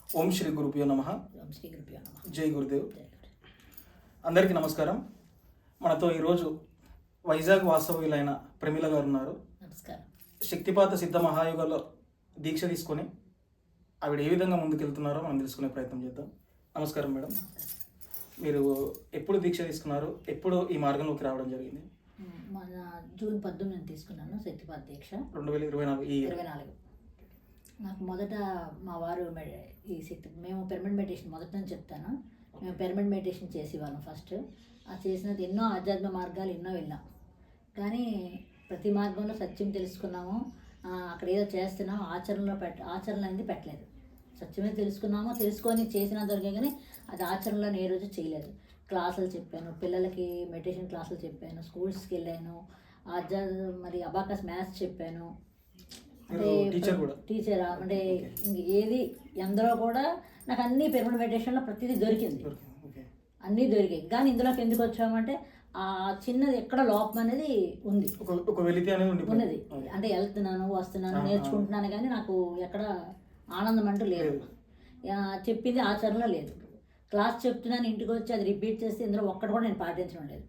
ఓం శ్రీ గురుభ్యో నమః. ఓం శ్రీ గురుభ్యో నమః. జై గురుదేవ్. జై గురు. అందరికీ నమస్కారం. మనతో ఈరోజు వైజాగ్ వాస్తవ్యులైన ప్రమీల గారు ఉన్నారు. నమస్కారం. శక్తిపాత సిద్ధ మహాయుగంలో దీక్ష తీసుకొని ఆవిడ ఏ విధంగా ముందుకెళ్తున్నారో మనం తెలుసుకునే ప్రయత్నం చేద్దాం. నమస్కారం మేడం. మీరు ఎప్పుడు దీక్ష తీసుకున్నారు? ఎప్పుడు ఈ మార్గంలోకి రావడం జరిగింది? మన జూన్ 18 తీసుకున్నాను శక్తిపాత దీక్ష. 2024 నాకు మొదట మా వారు మేము పిరమిడ్ మెడిటేషన్ మొదట నుంచి చెప్తాను. మేము పిరమిడ్ మెడిటేషన్ చేసేవాళ్ళం ఫస్ట్. ఆ చేసినది ఎన్నో ఆధ్యాత్మిక మార్గాలు ఎన్నో వెళ్ళాం, కానీ ప్రతి మార్గంలో సత్యం తెలుసుకున్నాము. అక్కడ ఏదో చేస్తున్నాము, ఆచరణ అనేది పెట్టలేదు. సత్యమే తెలుసుకున్నాము, తెలుసుకొని చేసిన దొరికే, కానీ అది ఆచరణలో ఏ రోజు చేయలేదు. క్లాసులు చెప్పాను, పిల్లలకి మెడిటేషన్ క్లాసులు చెప్పాను, స్కూల్స్కి వెళ్ళాను, మరి అబాకస్ మ్యాథ్స్ చెప్పాను. అంటే టీచర్ అంటే ఏది ఎందరో కూడా నాకు అన్ని పిరమిడ్ మెడిటేషన్లో ప్రతిదీ దొరికింది, అన్నీ దొరికాయి. కానీ ఇందులోకి ఎందుకు వచ్చామంటే ఆ చిన్నది ఎక్కడ లోపం అనేది ఉంది, ఉన్నది. అంటే వెళ్తున్నాను, వస్తున్నాను, నేర్చుకుంటున్నాను, కానీ నాకు ఎక్కడ ఆనందం అంటూ లేదు. చెప్పింది ఆచరణలో లేదు. క్లాస్ చెప్తున్నాను, ఇంటికి వచ్చి అది రిపీట్ చేస్తే ఇందులో ఒక్కటి కూడా నేను పాటించడం లేదు.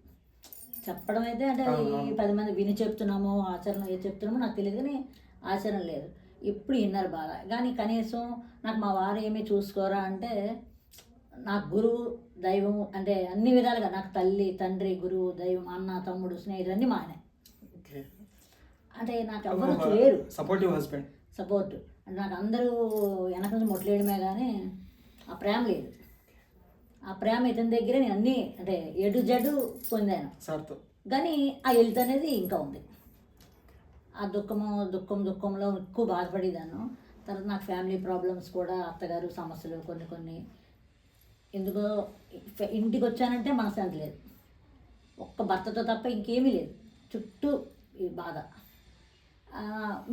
చెప్పడం అయితే అంటే అది 10 మంది విని చెప్తున్నామో ఆచరణ ఏది చెప్తున్నామో నాకు తెలియదు, కానీ ఆచరణ లేదు. ఇప్పుడు విన్నారు బాగా, కానీ కనీసం నాకు మా వారు ఏమీ చూసుకోరా అంటే, నాకు గురువు దైవం అంటే అన్ని విధాలుగా నాకు తల్లి తండ్రి గురువు దైవం అన్న తమ్ముడు స్నేహితులు అన్నీ మా ఆయన. అంటే నాకు ఎవరు లేరు సపోర్ట్. అంటే నాకు అందరూ వెనక నుంచి మొట్టలేయడమే, కానీ ఆ ప్రేమ లేదు. ఆ ప్రేమ ఇతని దగ్గరే నేను అన్నీ అంటే ఎటు జడు పొందాను, కానీ ఆ హెల్త్ అనేది ఇంకా ఉంది. ఆ దుఃఖంలో ఎక్కువ బాధపడేదాను. తర్వాత నాకు ఫ్యామిలీ ప్రాబ్లమ్స్ కూడా, అత్తగారు సమస్యలు కొన్ని ఎందుకో ఇంటికి వచ్చానంటే మనశ్శాంతి లేదు. ఒక్క భర్తతో తప్ప ఇంకేమీ లేదు, చుట్టూ ఈ బాధ.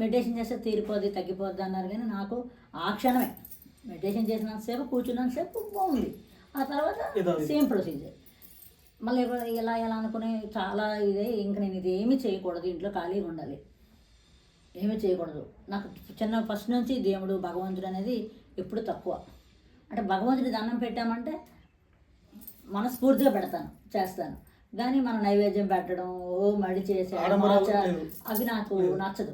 మెడిటేషన్ చేస్తే తీరిపోద్ది తగ్గిపోద్ది అన్నారు, కానీ నాకు ఆ క్షణమే మెడిటేషన్ చేసినంతసేపు కూర్చున్నంతసేపు బాగుంది. ఆ తర్వాత సేమ్ ప్రొసీజర్ మళ్ళీ ఎలా అనుకుని చాలా ఇదే. ఇంక నేను ఇది ఏమీ చేయకూడదు, ఇంట్లో ఖాళీగా ఉండాలి, ఏమీ చేయకూడదు. నాకు ఫస్ట్ నుంచి దేవుడు భగవంతుడు అనేది ఎప్పుడు తక్కువ. అంటే భగవంతుడి దండం పెట్టామంటే మనస్ఫూర్తిగా చేస్తాను, కానీ మనం నైవేద్యం పెట్టడం, మడి చేసేయడం, అవి నాకు నచ్చదు.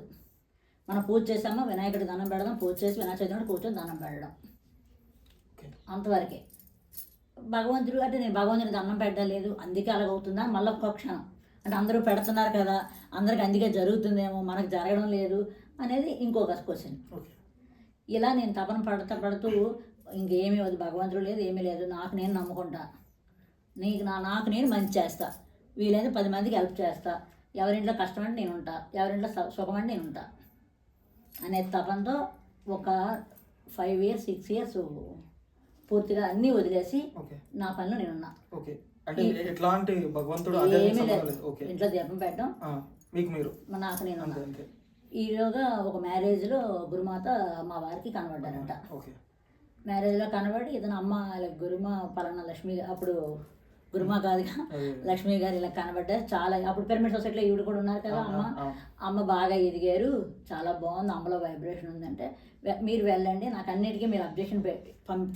మనం పూజ చేసామో వినాయకుడి దండం పెడదాం, పూజ చేసి వినాయక చవితి కూర్చొని దండం పెట్టడం, అంతవరకే. భగవంతుడు అంటే నేను భగవంతుడికి దండం పెట్టలేదు, అందుకే అలాగవుతుందా మళ్ళీ ఒక్క క్షణం అంటే అందరూ పెడుతున్నారు కదా, అందరికి అందుకే జరుగుతుందేమో, మనకు జరగడం లేదు అనేది ఇంకొక క్వశ్చన్. ఇలా నేను తపన పడుతూ ఇంకేమీ వద్దు, భగవంతుడు లేదు, ఏమీ లేదు, నాకు నేను నమ్ముకుంటా, నాకు నేను మంచి చేస్తా, వీలైతే 10 మందికి హెల్ప్ చేస్తా, ఎవరింట్లో కష్టం అంటే నేను ఉంటా, ఎవరింట్లో సుఖం అంటే నేను ఉంటా అనే తపనతో ఒక 5 years 6 years పూర్తిగా అన్నీ వదిలేసి నా పనిలో నేనున్నా. ఇంట్లో దీపం పెట్టడం నాకు నేను ఉన్నా. ఈలోగా ఒక మ్యారేజ్లో గురుమాత మా వారికి కనబడ్డారంట. మ్యారేజ్లో కనబడి ఇతను అమ్మ గురుమా పలానా లక్ష్మి, అప్పుడు గురుమా కాదుగా లక్ష్మి గారు ఇలా కనబడ్డారు. చాలా అప్పుడు పిరమిడ్ సొసైటీలో ఈవిడ కూడా ఉన్నారు కదా. అమ్మ బాగా ఎదిగారు, చాలా బాగుంది, అమ్మలో వైబ్రేషన్ ఉందంటే మీరు వెళ్ళండి, నాకు అన్నిటికీ మీరు అబ్జెక్షన్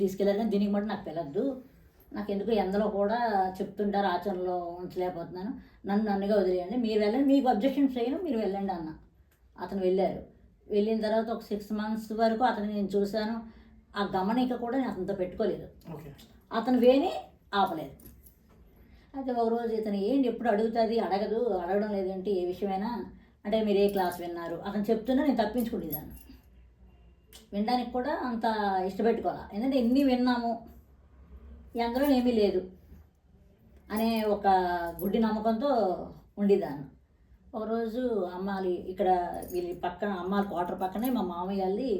తీసుకెళ్ళారు, కానీ దీనికి మటు నాకు పిలద్దు, నాకు ఎందుకు ఎందులో కూడా చెప్తుంటారు, ఆచరణలో ఉంచలేకపోతున్నాను, నన్నుగా వదిలేయండి, మీరు వెళ్ళండి, మీకు అబ్జెక్షన్ చేయను, మీరు వెళ్ళండి అన్న. అతను వెళ్ళారు. వెళ్ళిన తర్వాత ఒక 6 months వరకు అతను నేను చూశాను. ఆ గమనిక కూడా నేను అతనితో పెట్టుకోలేదు, అతను వేని ఆపలేదు. అయితే ఒకరోజు ఇతను ఏంటి ఎప్పుడు అడగడం లేదంటే ఏ విషయమైనా అంటే మీరు ఏ క్లాస్ విన్నారు, అతను చెప్తున్నా నేను తప్పించుకునేదాన్ని, వినడానికి కూడా అంత ఇష్టపెట్టుకోవాలి. ఎందుకంటే ఎన్ని విన్నాము, అందులో ఏమీ లేదు అనే ఒక గుడ్డి నమ్మకంతో ఉండేదాన్ని. ఒకరోజు అమ్మాలి ఇక్కడ వీళ్ళ పక్కన అమ్మాలి క్వార్టర్ పక్కనే మా మామయ్య వాళ్ళది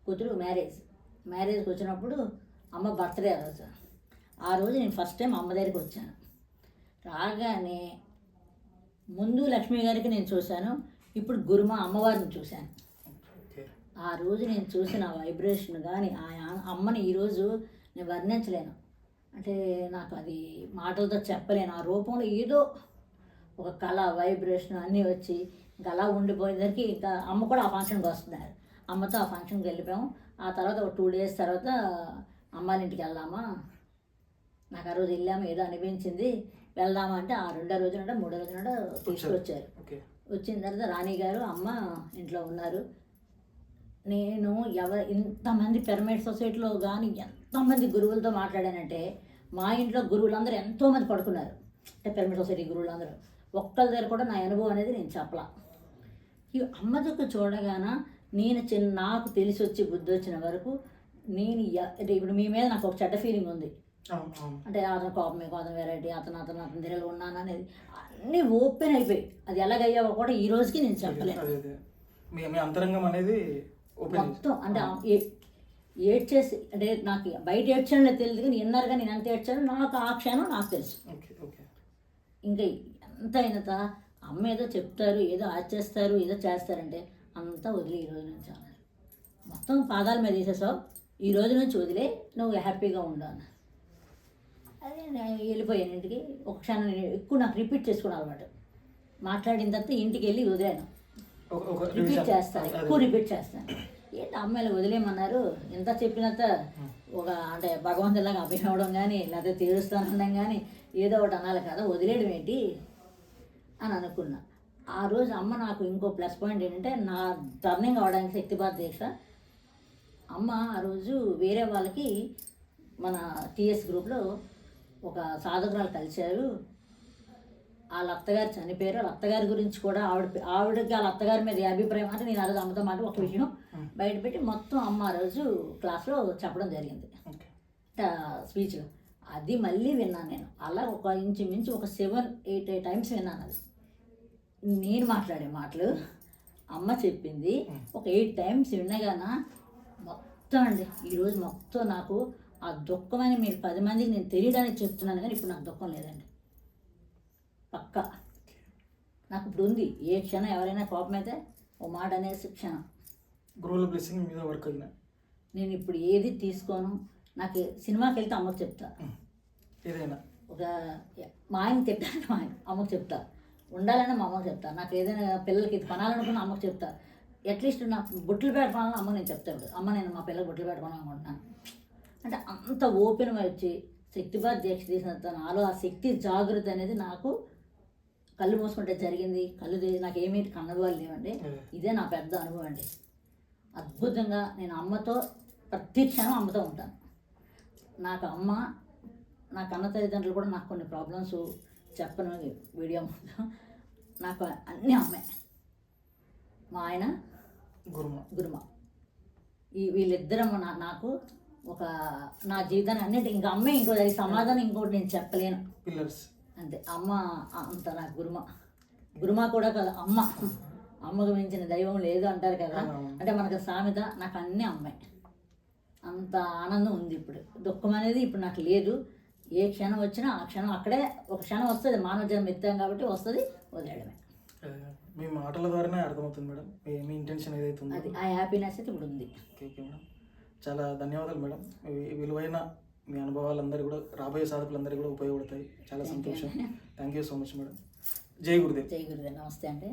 కూతురు మ్యారేజ్కి వచ్చినప్పుడు అమ్మ బర్త్డే ఆ రోజు నేను ఫస్ట్ టైం అమ్మ దగ్గరికి వచ్చాను. రాగానే ముందు లక్ష్మి గారికి నేను చూశాను, ఇప్పుడు గురుమా అమ్మవారిని చూశాను. ఆ రోజు నేను చూసిన వైబ్రేషన్ కానీ ఆ అమ్మని ఈరోజు నేను వర్ణించలేను. అంటే నాకు అది మాటలతో చెప్పలేను. ఆ రూపంలో ఏదో ఒక కళ వైబ్రేషన్ అన్నీ వచ్చి ఇంకా అలా ఉండిపోయేసరికి ఇంకా అమ్మ కూడా ఆ ఫంక్షన్కి వస్తున్నారు. అమ్మతో ఆ ఫంక్షన్కి వెళ్ళిపోయాము. ఆ తర్వాత ఒక 2 days తర్వాత అమ్మాళ్ళ ఇంటికి వెళ్దామా, నాకు ఆ రోజు వెళ్ళాము ఏదో అనిపించింది, వెళ్దామా అంటే ఆ 2వ రోజున 3వ రోజున తీసుకొచ్చారు. ఓకే. వచ్చిన తర్వాత రాణి గారు అమ్మ ఇంట్లో ఉన్నారు. నేను ఇంతమంది పిరమిడ్ సొసైటీలో కానీ ఎంతమంది గురువులతో మాట్లాడానంటే, మా ఇంట్లో గురువులందరూ ఎంతోమంది పడుకున్నారు, అంటే పిరమిడ్ సొసైటీ గురువులందరూ. ఒక్కరి దగ్గర కూడా నా అనుభవం అనేది నేను చెప్పలా. ఈ అమ్మ దగ్గర చూడగాన నేను నాకు తెలిసి వచ్చి బుద్ధి వచ్చిన వరకు నేను అంటే ఇప్పుడు మీ మీద నాకు ఒక చెడ్డ ఫీలింగ్ ఉంది. అంటే అతను కోపమే, అతను వెరైటీ, అతను దగ్గర ఉన్నాను అనేది అన్నీ ఓపెన్ అయిపోయి అది ఎలాగయ్యావో కూడా ఈ రోజుకి నేను చెప్పలేను. మీ అంతరంగం అనేది మొత్తం అంటే ఏడ్చేసి, అంటే నాకు బయట ఏడ్చానో తెలియదు కానీ ఇన్నర్గా నేను ఎంత ఏడ్చానో నాకు ఆ క్షణం నాకు తెలుసు. ఇంకా ఎంత అయినంత అమ్మ ఏదో చెప్తారు, ఏదో ఆచేస్తారు, ఏదో చేస్తారంటే అంతా వదిలే. ఈ రోజు నుంచి అన్నారు మొత్తం పాదాల మీద వేసేసావు, ఈ రోజు నుంచి వదిలే, నువ్వు హ్యాపీగా ఉండాలి. అదే నేను వెళ్ళిపోయాను ఇంటికి. ఒక క్షణం నేను ఎక్కువ నాకు రిపీట్ చేసుకున్నాను అనమాట. మాట్లాడిన తర్వాత ఇంటికి వెళ్ళి వదిలేను, రిపీట్ చేస్తాను, ఎక్కువ రిపీట్ చేస్తాను. ఏంటి అమ్మాయిలు వదిలేయమన్నారు, ఎంత చెప్పినంత ఒక అంటే భగవంతులాగా అభయం అవడం కానీ లేకపోతే తీరుస్తానడం కానీ ఏదో ఒకటి అనాలి కదా, వదిలేయడం ఏంటి అని అనుకున్నా. ఆ రోజు అమ్మ నాకు ఇంకో ప్లస్ పాయింట్ ఏంటంటే, నా టర్నింగ్ అవడానికి శక్తిపాత్ దీక్ష అమ్మ ఆ రోజు వేరే వాళ్ళకి మన టీఎస్ గ్రూప్లో ఒక సాధకురాలు కలిశారు. వాళ్ళ అత్తగారు చనిపోయారు, వాళ్ళ అత్తగారి గురించి కూడా ఆవిడకి వాళ్ళ అత్తగారి మీద అభిప్రాయం అంటే నేను ఆ రోజు అమ్మతో మాట ఒక విషయం బయటపెట్టి మొత్తం అమ్మ ఆ రోజు క్లాస్లో చెప్పడం జరిగింది స్పీచ్లో. అది మళ్ళీ విన్నాను నేను. అలా ఒక ఇంచుమించు ఒక 7-8 టైమ్స్ విన్నాను. అది నేను మాట్లాడే మాటలు అమ్మ చెప్పింది ఒక 8 టైమ్స్ విన్నగాన మొత్తం అండి ఈరోజు మొత్తం నాకు ఆ దుఃఖమని మీరు 10 మందికి నేను తెలియడానికి చెప్తున్నాను కానీ ఇప్పుడు నాకు దుఃఖం లేదండి. పక్కా నాకు ఇప్పుడు ఉంది. ఏ క్షణం ఎవరైనా కోపం అయితే ఓ మాట అనేసి క్షణం గురువుల బ్లెస్సింగ్ మీద వర్క్ అయినా నేను ఇప్పుడు ఏది తీసుకోను. నాకు సినిమాకి వెళ్తే అమ్మకు చెప్తా, ఏదైనా ఒక మా ఆయన తిట్టాలంటే మా ఆయన అమ్మకు చెప్తా, ఉండాలని మా అమ్మకు చెప్తా, నాకు ఏదైనా పిల్లలకి ఇది కొనాలనుకున్న అమ్మకు చెప్తా, అట్లీస్ట్ నాకు బొట్లు పెట్టుకోవాలని అమ్మ నేను చెప్తాను. అమ్మ నేను మా పిల్లలకు బొట్లు పెట్టుకోవాలనుకుంటున్నాను అంటే అంత ఓపెన్ వచ్చి శక్తిపాత్ దీక్ష తీసిన నాలో ఆ శక్తి జాగృతి అనేది నాకు కళ్ళు మూసుకుంటే జరిగింది. నాకు ఏమీ కన్నవాళ్ళు లేవండి. ఇదే నా పెద్ద అనుభవం అండి. అద్భుతంగా నేను అమ్మతో ప్రతి క్షణం అమ్మతో ఉంటాను. నాకు అమ్మ, నా కన్న తల్లిదండ్రులు కూడా నాకు కొన్ని ప్రాబ్లమ్స్ చెప్పను వీడియో ముందు, నాకు అన్నీ అమ్మే. మా ఆయన గురుమ వీళ్ళిద్దరం నాకు ఒక నా జీవితాన్ని అన్నిటి ఇంకా అమ్మే. ఇంకోటి అది సమాధానం ఇంకోటి నేను చెప్పలేను. పిల్లర్స్ అంతే. అమ్మ అంత నాకు గురుమ కూడా కదా అమ్మ. అమ్మకు మించిన దైవం లేదు అంటారు కదా, అంటే మనకు సామెత. నాకు అన్నీ అమ్మాయి. అంత ఆనందం ఉంది. ఇప్పుడు దుఃఖం అనేది ఇప్పుడు నాకు లేదు. ఏ క్షణం వచ్చినా ఆ క్షణం అక్కడే ఒక క్షణం వస్తుంది. మానవ జన్మ ఎత్తాం కాబట్టి వస్తుంది, వదిలేయడమే. మీ మాటల ద్వారానే అర్థమవుతుంది మేడం మీ ఇంటెన్షన్ ఏదైతే ఉందో. అది ఆ హ్యాపీనెస్ అయితే ఇప్పుడు ఉంది. ఓకే మేడం, చాలా ధన్యవాదాలు మేడం. విలువైన మీ అనుభవాలందరూ కూడా రాబోయే సాధకులందరికీ కూడా ఉపయోగపడతాయి. చాలా సంతోషం. Thank you so much madam. జై గురుదేవ్. జై గురుదేవ్. నమస్తే అంటే